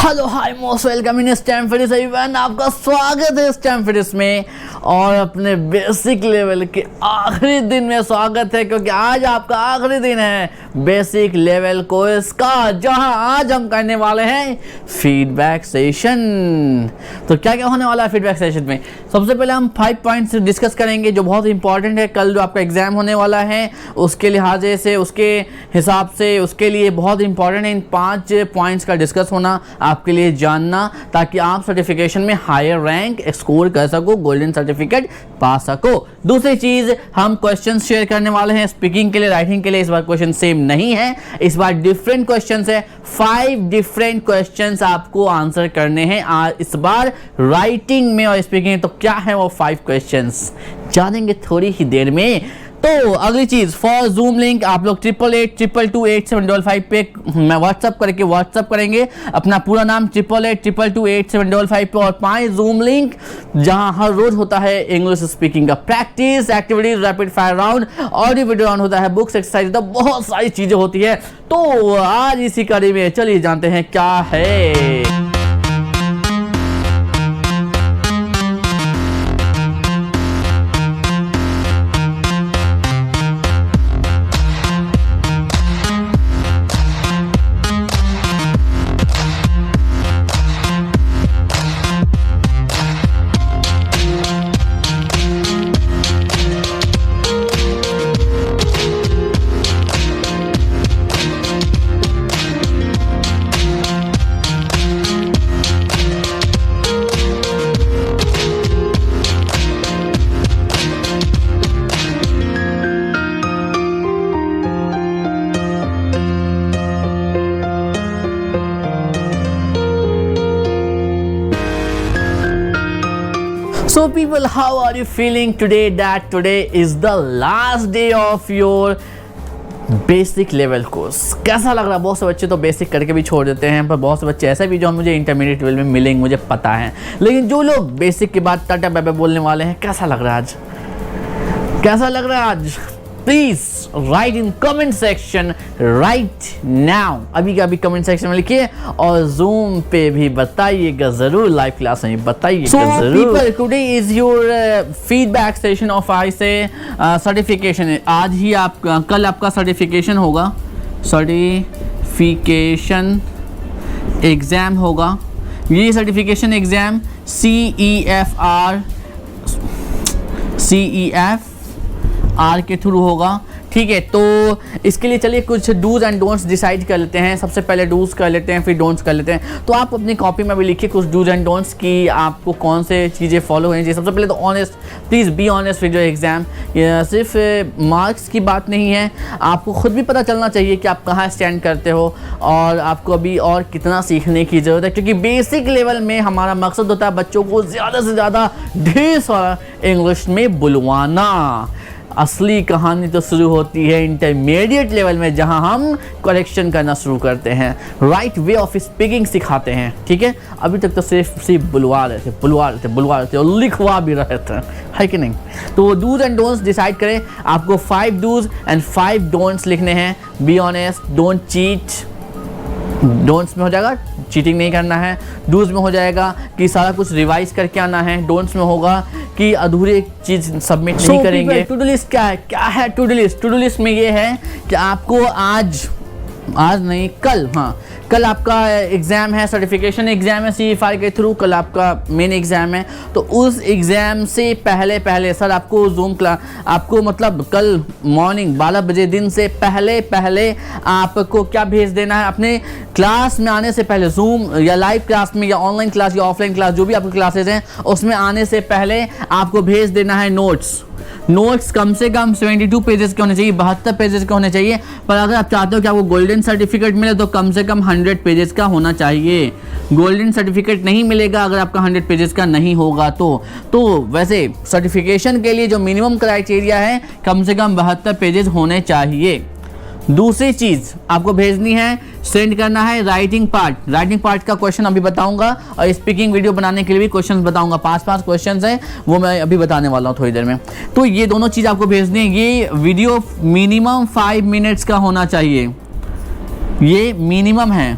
Hello hi most welcome in Stamfordians everyone. आपका स्वागत है स्टैम फिटिस में और अपने बेसिक लेवल के आखिरी दिन में स्वागत है, क्योंकि आज आपका आखिरी दिन है बेसिक लेवल कोर्स का, जहां आज हम करने वाले हैं फीडबैक सेशन। तो क्या क्या होने वाला है फीडबैक सेशन में? सबसे पहले हम 5 पॉइंट्स डिस्कस करेंगे जो बहुत इंपॉर्टेंट है। कल जो आपका एग्जाम होने वाला है उसके लिहाजे से, उसके हिसाब से, उसके लिए बहुत इंपॉर्टेंट है इन 5 पॉइंट्स का डिस्कस होना, आपके लिए जानना, ताकि आप सर्टिफिकेशन में हायर रैंक स्कोर कर सको, गोल्डन सर्टिफिकेट पा सको। दूसरी चीज, हम क्वेश्चन शेयर करने वाले हैं स्पीकिंग के लिए, राइटिंग के लिए। इस बार क्वेश्चन सेम नहीं है, इस बार डिफरेंट क्वेश्चंस है। 5 डिफरेंट क्वेश्चंस आपको आंसर करने हैं इस बार राइटिंग में और स्पीकिंग में। तो क्या है वो 5 क्वेश्चंस, जानेंगे थोड़ी ही देर में। तो अगली चीज, फॉर जूम लिंक आप लोग 8882282755 पे मैं व्हाट्सअप करेंगे अपना पूरा नाम 8882282755 पे, और 5 जूम लिंक जहां हर रोज होता है इंग्लिश स्पीकिंग का practice, activities, rapid fire round, audio video round होता है, बुक्स, एक्सरसाइज, तो बहुत सारी चीजें होती है। तो आज इसी कड़ी में चलिए जानते हैं क्या है। So people, how are you feeling today that today is the last day of your basic level course? कैसा लग रहा है? बहुत से बच्चे तो बेसिक करके भी छोड़ देते हैं, पर बहुत से बच्चे ऐसे भी जो मुझे इंटरमीडिएट लेवल में मिलेंगे, मुझे पता है। लेकिन जो लोग बेसिक के बाद टाटा बाय बाय बोलने वाले हैं, कैसा लग रहा है आज? कैसा लग रहा है आज? Please right in comment section right now, अभी का अभी कमेंट सेक्शन में लिखिए, और जूम पे भी बताइएगा जरूर, लाइव क्लास में बताइएगा जरूर। People, today is your feedback session of I से सर्टिफिकेशन। आज ही कल आपका सर्टिफिकेशन होगा, सर्टिफिकेशन एग्जाम होगा। ये सर्टिफिकेशन एग्जाम CEFR के थ्रू होगा, ठीक है। तो इसके लिए चलिए कुछ डूज एंड डोंट्स डिसाइड कर लेते हैं। सबसे पहले डूज कर लेते हैं, फिर डोंट्स कर लेते हैं। तो आप अपनी कॉपी में भी लिखिए कुछ डूज एंड डोंट्स की आपको कौन से चीज़ें फॉलो होनी चाहिए। सबसे पहले तो honest, please be honest with your exam. सिर्फ मार्क्स की बात नहीं है, आपको खुद भी पता चलना चाहिए कि आप कहाँ स्टैंड करते हो और आपको अभी और कितना सीखने की ज़रूरत है, क्योंकि बेसिक लेवल में हमारा मकसद होता है बच्चों को ज़्यादा से ज़्यादा ढेर सारा इंग्लिश में बुलवाना। असली कहानी तो शुरू होती है इंटरमीडिएट लेवल में, जहां हम करेक्शन करना शुरू करते हैं, राइट वे ऑफ स्पीकिंग सिखाते हैं, ठीक है। अभी तक तो सिर्फ बुलवा रहे थे और लिखवा भी रहे थे, है कि नहीं? तो डूज एंड डोंट्स डिसाइड करें। आपको 5 डूज एंड 5 डोंट्स लिखने हैं। Be honest, don't cheat, don'ts में हो जाएगा चीटिंग नहीं करना है। डूज में हो जाएगा कि सारा कुछ रिवाइज करके आना है। डोंट्स में होगा कि अधूरी चीज सबमिट नहीं करेंगे। टू डू लिस्ट क्या है? टू डू लिस्ट में ये है कि आपको आज नहीं, कल आपका एग्ज़ाम है, सर्टिफिकेशन एग्ज़ाम है CEFR के थ्रू। कल आपका मेन एग्ज़ाम है, तो उस एग्ज़ाम से पहले सर आपको जूम क्लास, आपको मतलब कल मॉर्निंग 12 बजे दिन से पहले आपको क्या भेज देना है? अपने क्लास में आने से पहले, जूम या लाइव क्लास में या ऑनलाइन क्लास या ऑफलाइन क्लास, जो भी आपकी क्लासेज हैं, उसमें आने से पहले आपको भेज देना है नोट्स कम से कम 72 पेजेस के होने चाहिए, 72 पेजेस के होने चाहिए। पर अगर आप चाहते हो कि आपको गोल्डन सर्टिफिकेट मिले तो कम से कम 100 पेजेस का होना चाहिए। गोल्डन सर्टिफिकेट नहीं मिलेगा अगर आपका 100 पेजेस का नहीं होगा तो वैसे सर्टिफिकेशन के लिए जो मिनिमम क्राइटेरिया है, कम से कम 72 पेजेस होने चाहिए। दूसरी चीज़ आपको भेजनी है, सेंड करना है राइटिंग पार्ट का क्वेश्चन अभी बताऊंगा, और स्पीकिंग वीडियो बनाने के लिए भी क्वेश्चन बताऊंगा। 5 क्वेश्चन हैं, वो मैं अभी बताने वाला हूँ थोड़ी देर में। तो ये दोनों चीज़ आपको भेजनी है। ये वीडियो मिनिमम 5 मिनट्स का होना चाहिए, ये मिनिमम है।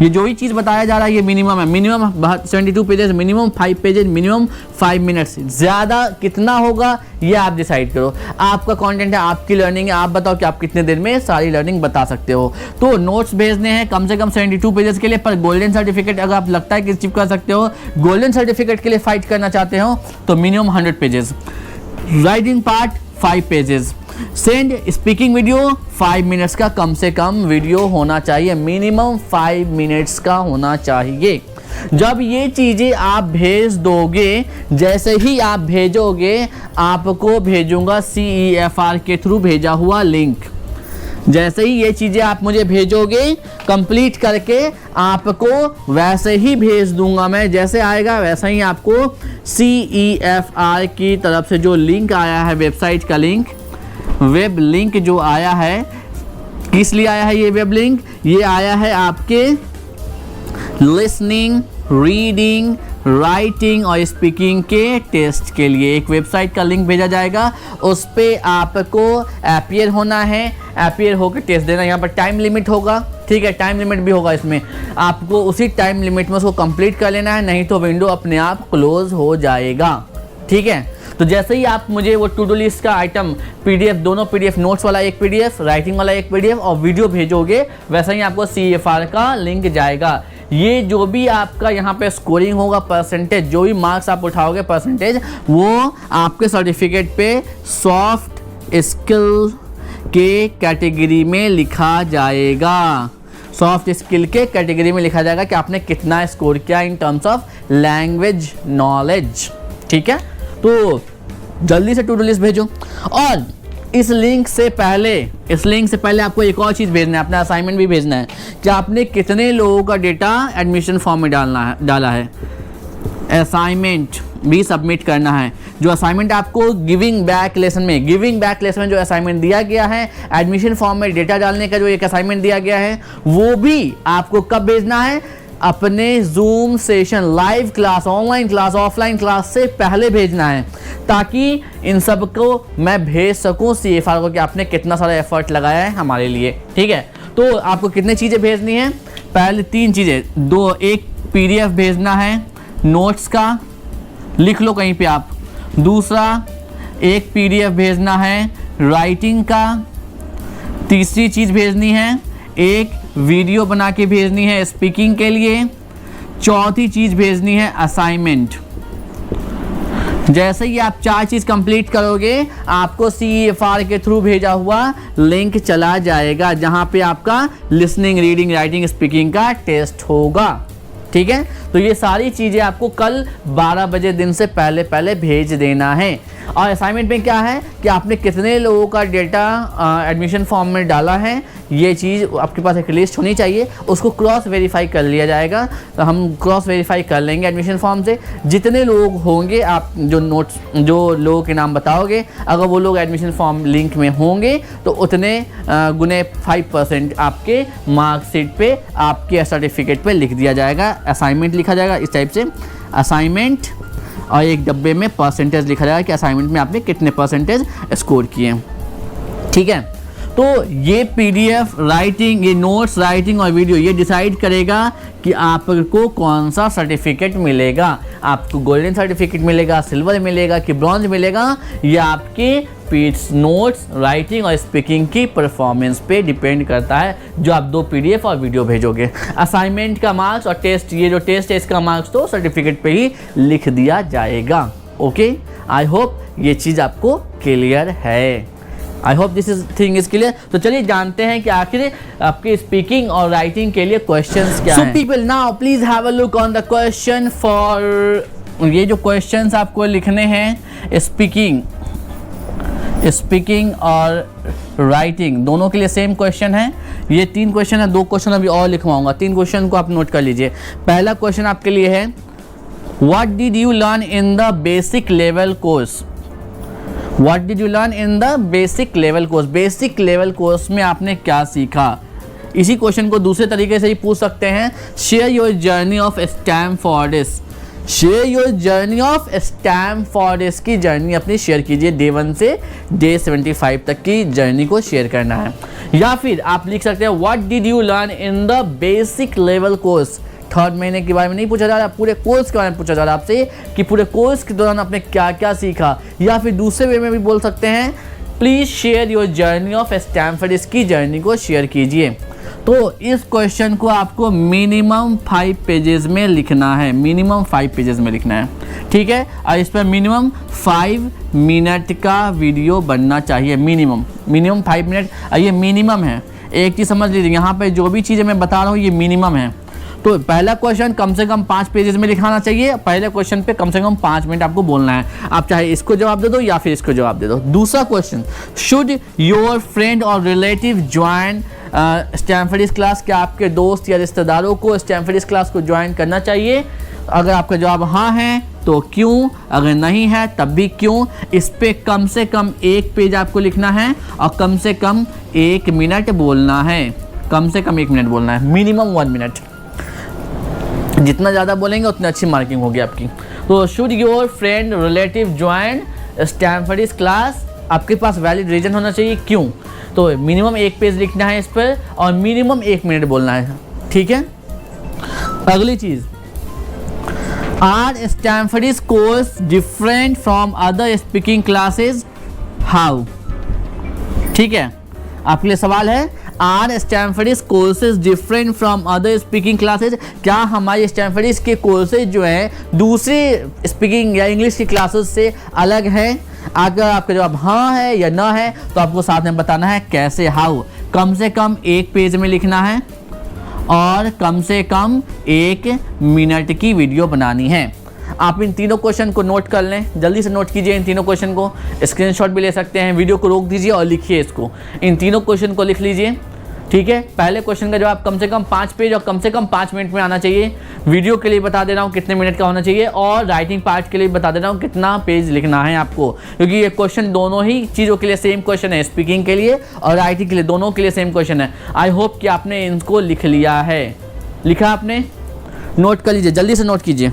ये जो ही चीज़ बताया जा रहा है ये मिनिमम है, minimum 72 pages, minimum 5 pages, minimum 5 minutes. ज़्यादा कितना होगा ये आप डिसाइड करो, आपका कंटेंट है, आपकी लर्निंग है, आप बताओ कि आप कितने देर में सारी लर्निंग बता सकते हो। तो नोट्स भेजने हैं कम से कम 72 पेजेस के लिए, पर गोल्डन सर्टिफिकेट अगर आप लगता है कि अचीव कर सकते हो, गोल्डन सर्टिफिकेट के लिए फाइट करना चाहते हो तो minimum 100 pages, writing part 5 pages, send speaking video 5 minutes का कम से कम वीडियो होना चाहिए, मिनिमम 5 मिनट्स का होना चाहिए। जब ये चीज़ें आप भेज दोगे, जैसे ही आप भेजोगे आपको भेजूंगा CEFR के थ्रू भेजा हुआ लिंक। जैसे ही ये चीज़ें आप मुझे भेजोगे कंप्लीट करके, आपको वैसे ही भेज दूंगा मैं, जैसे आएगा वैसे ही आपको CEFR की तरफ से जो लिंक आया है, वेबसाइट का लिंक, वेब लिंक जो आया है, किस लिए आया है ये वेब लिंक? ये आया है आपके लिसनिंग, रीडिंग, राइटिंग और स्पीकिंग के टेस्ट के लिए एक वेबसाइट का लिंक भेजा जाएगा। उस पर आपको अपीयर होना है, अपीयर होकर टेस्ट देना। यहाँ पर टाइम लिमिट होगा, ठीक है, टाइम लिमिट भी होगा इसमें, आपको उसी टाइम लिमिट में उसको कंप्लीट कर लेना है, नहीं तो विंडो अपने आप क्लोज हो जाएगा, ठीक है। तो जैसे ही आप मुझे वो टू डू लिस्ट का आइटम PDF, दोनों PDF, नोट्स वाला एक PDF, राइटिंग वाला एक PDF और वीडियो भेजोगे, वैसा ही आपको CEFR का लिंक जाएगा। ये जो भी आपका यहाँ पे स्कोरिंग होगा, परसेंटेज, जो भी मार्क्स आप उठाओगे परसेंटेज, वो आपके सर्टिफिकेट पे सॉफ्ट स्किल के कैटेगरी में लिखा जाएगा। सॉफ्ट स्किल के कैटेगरी में लिखा जाएगा कि आपने कितना स्कोर किया in terms of language knowledge, ठीक है। तो जल्दी से टू डू लिस्ट भेजो। और इस लिंक से पहले आपको एक और चीज़ भेजना है, अपना असाइनमेंट भी भेजना है कि आपने कितने लोगों का डेटा एडमिशन फॉर्म में डाला है। असाइनमेंट भी सबमिट करना है। जो असाइनमेंट आपको गिविंग बैक लेसन में जो असाइनमेंट दिया गया है, एडमिशन फॉर्म में डेटा डालने का जो एक असाइनमेंट दिया गया है, वो भी आपको कब भेजना है? अपने zoom session, live class, online class, offline class से पहले भेजना है, ताकि इन सब को मैं भेज सकूं CEFR को कि आपने कितना सारा एफर्ट लगाया है हमारे लिए, ठीक है। तो आपको कितनी चीज़ें भेजनी है? पहले 3 चीज़ें, एक PDF भेजना है नोट्स का, लिख लो कहीं पे आप। दूसरा एक PDF भेजना है राइटिंग का। तीसरी चीज़ भेजनी है एक वीडियो बना के भेजनी है स्पीकिंग के लिए। चौथी चीज़ भेजनी है असाइनमेंट। जैसे ही आप 4 चीज़ कंप्लीट करोगे, आपको CEFR के थ्रू भेजा हुआ लिंक चला जाएगा, जहां पे आपका लिसनिंग, रीडिंग, राइटिंग, स्पीकिंग का टेस्ट होगा, ठीक है। तो ये सारी चीज़ें आपको कल 12 बजे दिन से पहले भेज देना है। और असाइनमेंट में क्या है कि आपने कितने लोगों का डेटा एडमिशन फॉर्म में डाला है, ये चीज़ आपके पास एक लिस्ट होनी चाहिए, उसको क्रॉस वेरीफाई कर लिया जाएगा। तो हम क्रॉस वेरीफाई कर लेंगे एडमिशन फॉर्म से। जितने लोग होंगे, आप जो लोगों के नाम बताओगे, अगर वो लोग एडमिशन फॉर्म लिंक में होंगे तो उतने गुने 5% आपके मार्कशीट पे, आपके सर्टिफिकेट पे लिख दिया जाएगा। असाइनमेंट लिखा जाएगा इस टाइप से, असाइनमेंट, और एक डब्बे में परसेंटेज लिखा जाएगा कि असाइनमेंट में आपने कितने परसेंटेज स्कोर किए, ठीक है। तो ये PDF, राइटिंग, ये नोट्स, राइटिंग और वीडियो, ये डिसाइड करेगा कि आपको कौन सा सर्टिफिकेट मिलेगा। आपको गोल्डन सर्टिफिकेट मिलेगा, सिल्वर मिलेगा कि ब्रॉन्ज मिलेगा, ये आपके नोट्स, राइटिंग और स्पीकिंग की परफॉर्मेंस पे डिपेंड करता है, जो आप 2 PDF और वीडियो भेजोगे। असाइनमेंट का मार्क्स और टेस्ट, ये जो टेस्ट है इसका मार्क्स तो सर्टिफिकेट पे ही लिख दिया जाएगा। ओके, आई होप ये चीज़ आपको क्लियर है। I hope this is thing is clear. तो चलिए जानते हैं कि आखिर आपके स्पीकिंग और राइटिंग के लिए क्वेश्चंस क्या हैं। So people, now please have a look on the question for, ये जो क्वेश्चंस आपको लिखने हैं स्पीकिंग और राइटिंग दोनों के लिए सेम क्वेश्चन है। ये 3 क्वेश्चन है, 2 क्वेश्चन अभी और लिखवाऊंगा। 3 क्वेश्चन को आप नोट कर लीजिए। पहला क्वेश्चन आपके लिए है, what did you learn in the basic level course? What did you learn in the basic level course? Basic level course में आपने क्या सीखा? इसी क्वेश्चन को दूसरे तरीके से ही पूछ सकते हैं, share your journey of Stamfordians. Share your journey of Stamford की जर्नी अपनी शेयर कीजिए, डे 1 से डे 75 तक की जर्नी को शेयर करना है। या फिर आप लिख सकते हैं what did you learn in the basic level course. 3rd महीने के बारे में नहीं पूछा जा रहा, पूरे कोर्स के बारे में पूछा जा रहा है आपसे कि पूरे कोर्स के दौरान आपने क्या क्या सीखा। या फिर दूसरे वे में भी बोल सकते हैं please share your journey of Stamford की जर्नी को शेयर कीजिए। तो इस क्वेश्चन को आपको मिनिमम 5 पेजेस में लिखना है, मिनिमम 5 पेजेस में लिखना है, ठीक है। और इस पर मिनिमम 5 मिनट का वीडियो बनना चाहिए, मिनिमम 5 मिनट। ये मिनिमम है, एक चीज़ समझ लीजिए, यहाँ पे जो भी चीज़ें मैं बता रहा हूँ ये मिनिमम है। तो पहला क्वेश्चन कम से कम 5 पेजेस में लिखाना चाहिए, पहले क्वेश्चन पे कम से कम 5 मिनट आपको बोलना है। आप चाहे इसको जवाब दे दो या फिर इसको जवाब दे दो। दूसरा क्वेश्चन, शुड योर फ्रेंड और रिलेटिव ज्वाइन स्टैमफोर्ड क्लास। क्या आपके दोस्त या रिश्तेदारों को स्टैमफोर्ड क्लास को ज्वाइन करना चाहिए? अगर आपका जवाब हाँ है तो क्यों, अगर नहीं है तब भी क्यों। इस पे कम से कम 1 पेज आपको लिखना है और कम से कम 1 मिनट बोलना है, कम से कम 1 मिनट बोलना है, मिनिमम 1 मिनट। जितना ज़्यादा बोलेंगे उतनी अच्छी मार्किंग होगी आपकी। तो should your friend relative join Stamford class, आपके पास वैलिड रीजन होना चाहिए क्यों। तो मिनिमम 1 पेज लिखना है इस पर और मिनिमम 1 मिनट बोलना है, ठीक है। अगली चीज़, are Stamford course different from other speaking classes, how. ठीक है, आपके लिए सवाल है, are Stamford courses different from other speaking classes. क्या हमारे स्टैमफोर्ड के कोर्सेज जो हैं दूसरी स्पीकिंग या इंग्लिश की क्लासेस से अलग है? अगर आपका जवाब हाँ है या ना है तो आपको साथ में बताना है कैसे, हाउ। कम से कम 1 पेज में लिखना है और कम से कम 1 मिनट की वीडियो बनानी है। आप इन तीनों क्वेश्चन को नोट कर लें, जल्दी से नोट कीजिए इन तीनों क्वेश्चन को, स्क्रीनशॉट भी ले सकते हैं, वीडियो को रोक दीजिए और लिखिए इसको, इन तीनों क्वेश्चन को लिख लीजिए, ठीक है। पहले क्वेश्चन का जवाब कम से कम 5 पेज और कम से कम 5 मिनट में आना चाहिए। वीडियो के लिए बता दे रहा हूँ कितने मिनट का होना चाहिए और राइटिंग पार्ट के लिए बता दे रहा हूँ कितना पेज लिखना है आपको, क्योंकि ये क्वेश्चन दोनों ही चीज़ों के लिए सेम क्वेश्चन है, स्पीकिंग के लिए और राइटिंग के लिए, दोनों के लिए सेम क्वेश्चन है। आई होप कि आपने इनको लिख लिया है। लिखा आपने? नोट कर लीजिए, जल्दी से नोट कीजिए,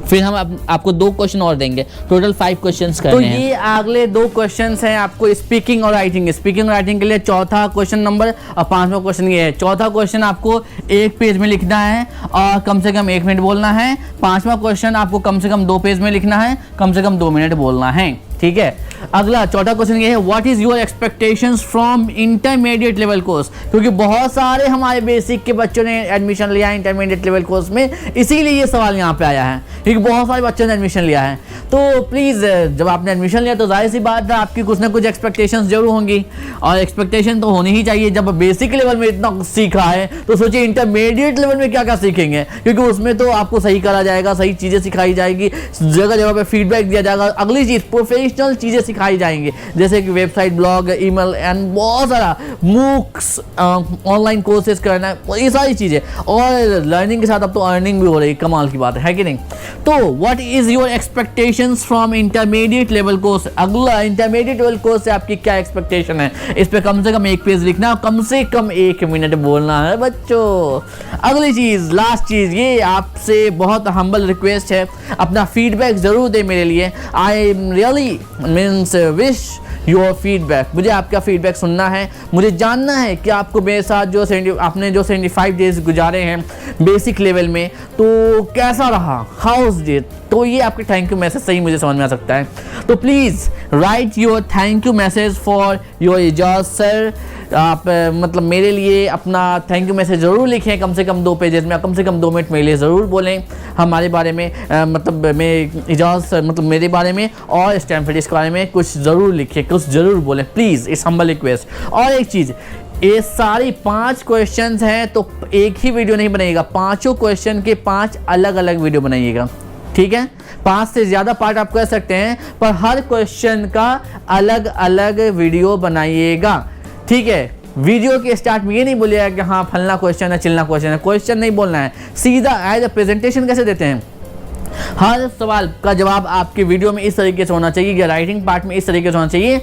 फिर हम आपको 2 क्वेश्चन और देंगे, टोटल 5 क्वेश्चंस करने हैं। तो ये अगले 2 क्वेश्चंस हैं आपको स्पीकिंग और राइटिंग। स्पीकिंग और राइटिंग के लिए चौथा क्वेश्चन नंबर और 5वां क्वेश्चन ये है। चौथा क्वेश्चन आपको 1 पेज में लिखना है और कम से कम 1 मिनट बोलना है। 5वां क्वेश्चन आपको कम से कम 2 पेज में लिखना है, कम से कम 2 मिनट बोलना है, ठीक है। अगला चौथा क्वेश्चन ये है, what is your expectations from intermediate level course. क्योंकि बहुत सारे हमारे बेसिक के बच्चों ने एडमिशन लिया है इंटरमीडिएट लेवल कोर्स में, इसीलिए ये सवाल यहाँ पे आया है, क्योंकि बहुत सारे बच्चों ने एडमिशन लिया है। तो प्लीज़ जब आपने एडमिशन लिया तो जाहिर सी बात है आपकी कुछ ना कुछ एक्सपेक्टेशंस जरूर होंगी, और एक्सपेक्टेशन तो होनी ही चाहिए। जब बेसिक लेवल में इतना सीखा है तो सोचिए इंटरमीडिएट लेवल में क्या क्या सीखेंगे, क्योंकि उसमें तो आपको सही करा जाएगा, सही चीज़ें सिखाई जाएगी, जगह जगह पे फीडबैक दिया जाएगा। अगली चीज़, प्रोफेशनल चीज़ें सिखाई जाएंगी, जैसे कि वेबसाइट, ब्लॉग, ईमेल एंड बहुत सारा मूक्स, ऑनलाइन कोर्सेज करना, ये सारी चीज़ें। और लर्निंग के साथ अब तो अर्निंग भी हो रही है, कमाल की बात है कि नहीं। तो what is your expectations from intermediate level course. अगला, इंटरमीडिएट लेवल कोर्स से आपकी क्या एक्सपेक्टेशन है, इस पे कम से कम 1 पेज लिखना और कम से कम 1 मिनट बोलना है बच्चों। अगली चीज़, लास्ट चीज़, ये आपसे बहुत हम्बल रिक्वेस्ट है, अपना फीडबैक ज़रूर दे मेरे लिए। I really means wish your feedback, मुझे आपका फीडबैक सुनना है, मुझे जानना है कि आपको मेरे साथ जो आपने जो 75 डेज गुजारे हैं बेसिक लेवल में, तो कैसा रहा, हाउस डेट। तो ये आपके थैंक यू मैसेज से ही मुझे समझ में आ सकता है। तो please write your thank you message for your Ejaz sir. आप मतलब मेरे लिए अपना थैंक यू मैसेज ज़रूर लिखें, कम से कम 2 पेजेस में, कम से कम 2 मिनट मेरे लिए ज़रूर बोलें हमारे बारे में, मतलब मैं एजाज सर, मतलब मेरे बारे में और स्टैमफोर्ड के बारे में कुछ ज़रूर लिखें, कुछ ज़रूर बोलें प्लीज़, इट्स हम्बल रिक्वेस्ट। और एक चीज़, ये सारी 5 क्वेश्चंस हैं तो एक ही वीडियो नहीं बनाइएगा, 5 क्वेश्चन के 5 अलग अलग वीडियो बनाइएगा, ठीक है। 5 से ज़्यादा पार्ट आप कर सकते हैं, पर हर क्वेश्चन का अलग अलग वीडियो बनाइएगा, ठीक है। वीडियो के स्टार्ट में ये नहीं बोलिएगा कि हाँ फलना क्वेश्चन है, चिलना क्वेश्चन है, क्वेश्चन नहीं बोलना है, सीधा एज अ प्रेजेंटेशन कैसे देते हैं, हर सवाल का जवाब आपके वीडियो में इस तरीके से होना चाहिए या राइटिंग पार्ट में इस तरीके से होना चाहिए।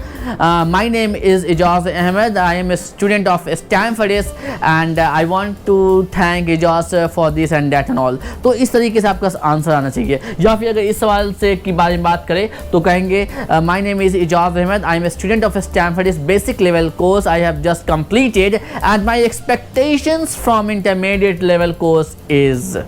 My name is Ijaz Ahmad, I am a student of Stanford and I want to thank Ijaz for this and that and all. तो इस तरीके से आपका आंसर आना चाहिए। या फिर अगर इस सवाल से के बारे में बात करें तो कहेंगे my name is Ijaz Ahmad, I am a student of Stanford basic level course I have just completed and my expectations from intermediate level course is.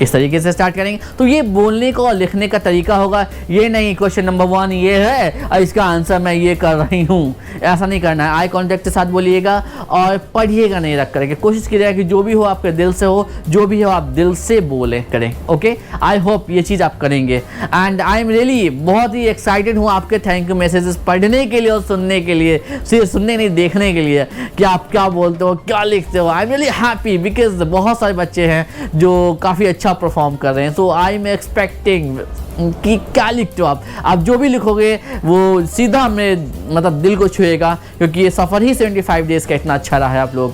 इस तरीके से स्टार्ट करेंगे। तो ये बोलने का और लिखने का तरीका होगा, ये नहीं क्वेश्चन नंबर 1 ये है और इसका आंसर मैं ये कर रही हूँ, ऐसा नहीं करना है। आई कांटेक्ट के साथ बोलिएगा और पढ़िएगा नहीं रख करके। कोशिश कीजिएगा कि जो भी हो आपके दिल से हो, जो भी हो आप दिल से बोले करें। ओके, आई होप ये चीज़ आप करेंगे। एंड आई एम रियली बहुत ही एक्साइटेड हूँ आपके थैंक यू मैसेजेस पढ़ने के लिए और सुनने के लिए, सिर्फ सुनने नहीं देखने के लिए कि आप क्या बोलते हो, क्या लिखते हो। I am really happy because बहुत सारे बच्चे हैं जो काफ़ी अच्छा परफॉर्म कर रहे हैं। सो आई एम एक्सपेक्टिंग कि क्या लिखते हो आप जो भी लिखोगे वो सीधा मेरे मतलब दिल को छुएगा, क्योंकि ये सफ़र ही 75 डेज़ का इतना अच्छा रहा है आप लोगों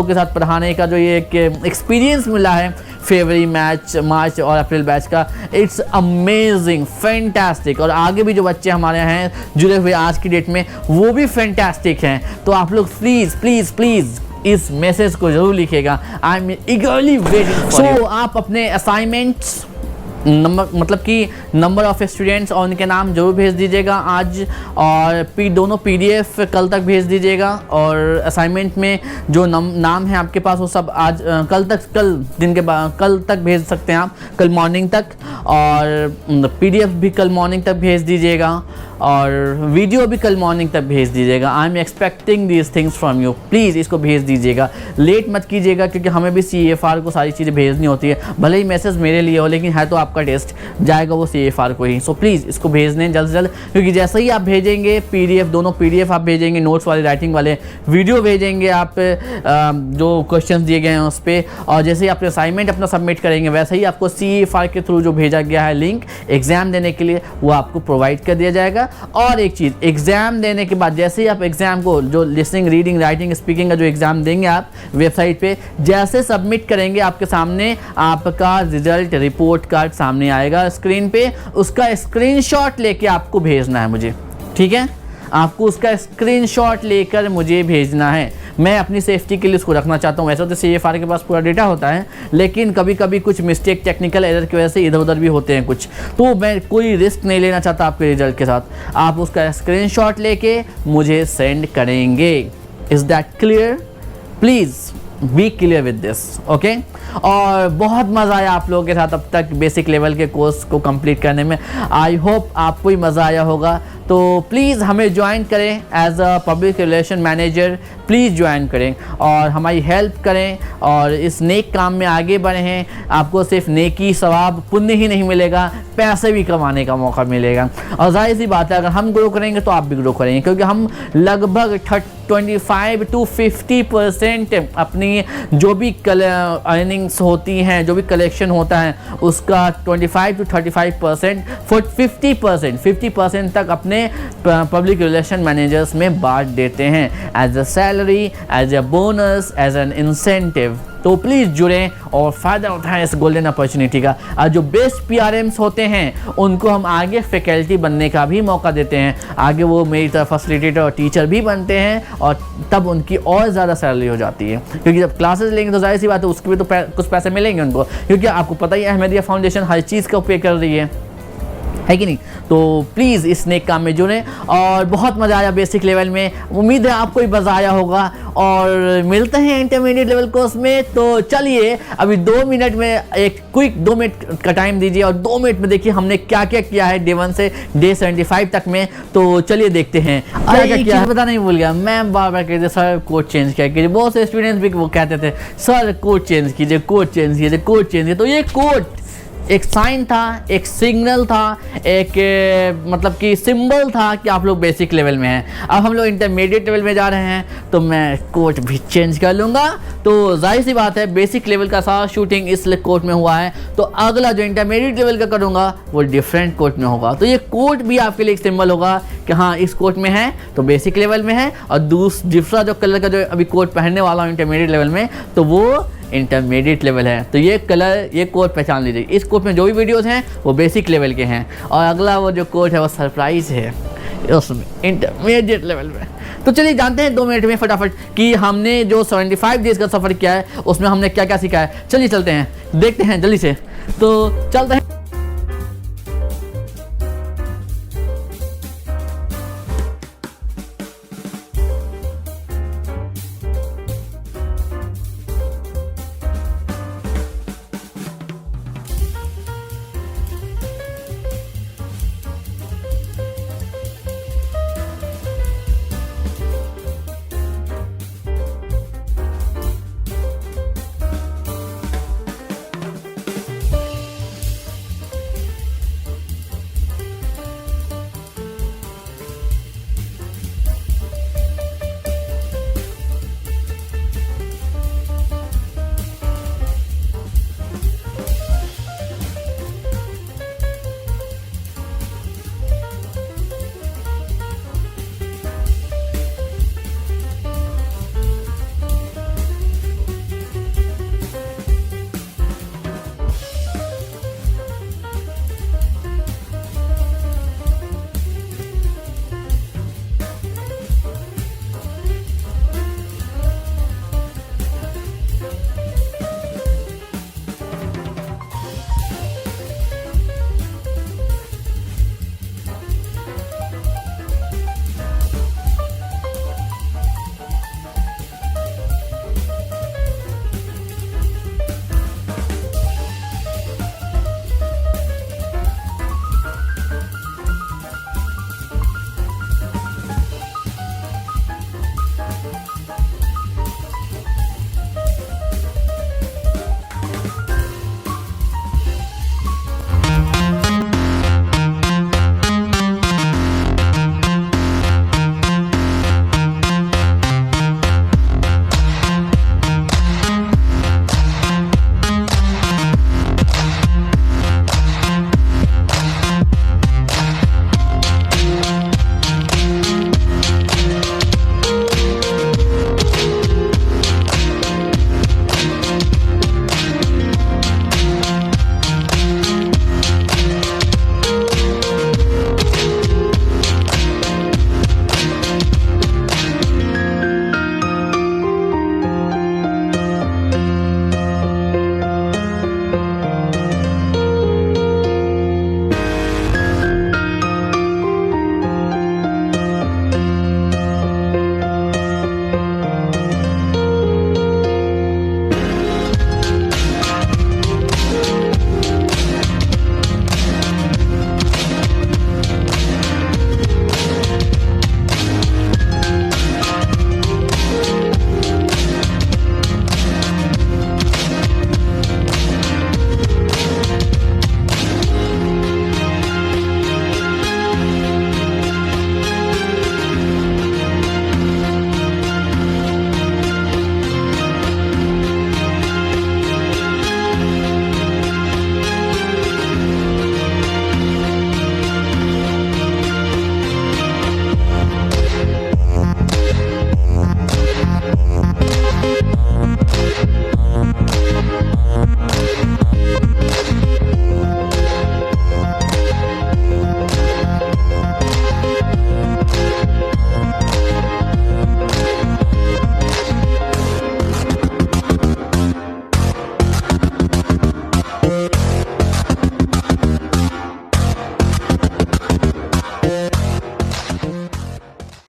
के साथ पढ़ाने का जो ये एक एक्सपीरियंस मिला है फरवरी मार्च और अप्रैल बैच का। It's amazing, fantastic. और आगे भी जो बच्चे हमारे हैं जुड़े हुए आज की डेट में वो भी फैंटास्टिक हैं। तो आप लोग प्लीज़ प्लीज़ प्लीज़ इस मैसेज को जरूर लिखिएगा। I am ईगरली waiting. सो आप अपने असाइनमेंट्स मतलब कि नंबर ऑफ स्टूडेंट्स और उनके नाम जरूर भेज दीजिएगा आज, और दोनों PDF कल तक भेज दीजिएगा। और असाइनमेंट में जो नाम है आपके पास वो सब आज कल तक भेज सकते हैं आप, कल मॉर्निंग तक। और PDF भी कल मॉर्निंग तक भेज दीजिएगा और वीडियो भी कल मॉर्निंग तक भेज दीजिएगा। I am expecting these things from you. Please इसको भेज दीजिएगा, लेट मत कीजिएगा, क्योंकि हमें भी CFR को सारी चीज़ें भेजनी होती है। भले ही मैसेज मेरे लिए हो, लेकिन है तो आपका टेस्ट जाएगा वो CFR को ही। सो प्लीज़ इसको भेज दें जल्द से जल्द, क्योंकि जैसे ही आप भेजेंगे PDF, दोनों PDF आप भेजेंगे, नोट्स वाले, राइटिंग वाले, वीडियो भेजेंगे आप जो क्वेश्चन दिए गए हैं उस पर, और जैसे ही आप असाइनमेंट अपना सबमिट करेंगे वैसे ही आपको CFR के थ्रू जो भेजा गया है लिंक एग्ज़ाम देने के लिए वो आपको प्रोवाइड कर दिया जाएगा। और एक चीज़, एग्ज़ाम देने के बाद जैसे ही आप एग्ज़ाम को जो लिसनिंग, रीडिंग, राइटिंग, स्पीकिंग का जो एग्ज़ाम देंगे आप वेबसाइट पे, जैसे सबमिट करेंगे आपके सामने आपका रिजल्ट रिपोर्ट कार्ड सामने आएगा स्क्रीन पे। उसका स्क्रीनशॉट लेके आपको भेजना है मुझे, ठीक है? आपको उसका स्क्रीनशॉट लेकर मुझे भेजना है। मैं अपनी सेफ्टी के लिए उसको रखना चाहता हूँ। वैसे तो CFR के पास पूरा डेटा होता है, लेकिन कभी कभी कुछ मिस्टेक, टेक्निकल एरर की वजह से इधर उधर भी होते हैं कुछ, तो मैं कोई रिस्क नहीं लेना चाहता आपके रिजल्ट के साथ। आप उसका स्क्रीनशॉट लेके मुझे सेंड करेंगे। Is that clear? Please be clear with this, okay. और बहुत मज़ा आया आप लोगों के साथ अब तक बेसिक लेवल के कोर्स को कंप्लीट करने में। आई होप आपको ही मज़ा आया होगा। तो प्लीज़ हमें ज्वाइन करें as a public relation manager, please join करें और हमारी हेल्प करें और इस नेक काम में आगे बढ़ें। आपको सिर्फ नेकी, सवाब, पुण्य ही नहीं मिलेगा, पैसे भी कमाने का मौका मिलेगा। और जाहिर सी बात है अगर हम ग्रो करेंगे तो आप भी ग्रो करेंगे, क्योंकि हम लगभग 25 to 50% अपनी जो भी अर्निंग्स होती हैं, जो भी कलेक्शन होता है उसका 25 to 35%, 50% तक अपने पब्लिक रिलेशन मैनेजर्स में बांट देते हैं as a salary, as a bonus, as an incentive. तो प्लीज़ जुड़ें और फ़ायदा उठाएं इस गोल्डन अपॉर्चुनिटी का। और जो बेस्ट PRMs होते हैं उनको हम आगे फैकल्टी बनने का भी मौका देते हैं। आगे वो मेरी तरह फैसिलिटेटर और टीचर भी बनते हैं और तब उनकी और ज़्यादा सैलरी हो जाती है, क्योंकि जब क्लासेस लेंगे तो जाहिर सी बात है उसके भी तो कुछ पैसे मिलेंगे उनको, क्योंकि आपको पता ही है अहमदिया फाउंडेशन हर चीज़ का पे कर रही है कि नहीं। तो प्लीज़ इस नेक काम में जुड़ें। और बहुत मज़ा आया बेसिक लेवल में, उम्मीद है आपको भी मज़ा आया होगा। और मिलते हैं इंटरमीडिएट लेवल कोर्स में। तो चलिए अभी 2 मिनट में एक क्विक 2 मिनट का टाइम दीजिए और 2 मिनट में देखिए हमने क्या क्या किया है Day 1 से Day 75 तक में। तो चलिए देखते हैं क्या क्या पता नहीं भूल गया। मैम बार बार कहते सर कोड चेंज कीजिए, बहुत से स्टूडेंट्स भी वो कहते थे सर कोड चेंज कीजिए, कोड चेंज कीजिए, कोड चेंज कीजिए। तो ये कोड एक साइन था, एक सिग्नल था, एक मतलब कि सिंबल था कि आप लोग बेसिक लेवल में हैं। अब हम लोग इंटरमीडिएट लेवल में जा रहे हैं तो मैं कोट भी चेंज कर लूँगा। तो जाहिर सी बात है बेसिक लेवल का सारा शूटिंग इस कोट में हुआ है, तो अगला जो इंटरमीडिएट लेवल का करूँगा वो डिफरेंट कोट में होगा। तो ये कोट भी आपके लिए एक सिंबल होगा कि हाँ इस कोट में है तो बेसिक लेवल में है, और दूसरा जो कलर का जो अभी कोट पहनने वाला हूँ इंटरमीडिएट लेवल में तो वो इंटरमीडिएट लेवल है। तो ये कलर, ये कोड पहचान लीजिए। इस कोड में जो भी वीडियोज़ हैं वो बेसिक लेवल के हैं, और अगला वो जो कोड है वो सरप्राइज़ है उसमें इंटरमीडिएट लेवल में। तो चलिए जानते हैं 2 मिनट में फटाफट कि हमने जो 75 डेज़ का सफ़र किया है उसमें हमने क्या क्या सीखा है। चलिए चलते हैं, देखते हैं जल्दी से। तो चलते हैं।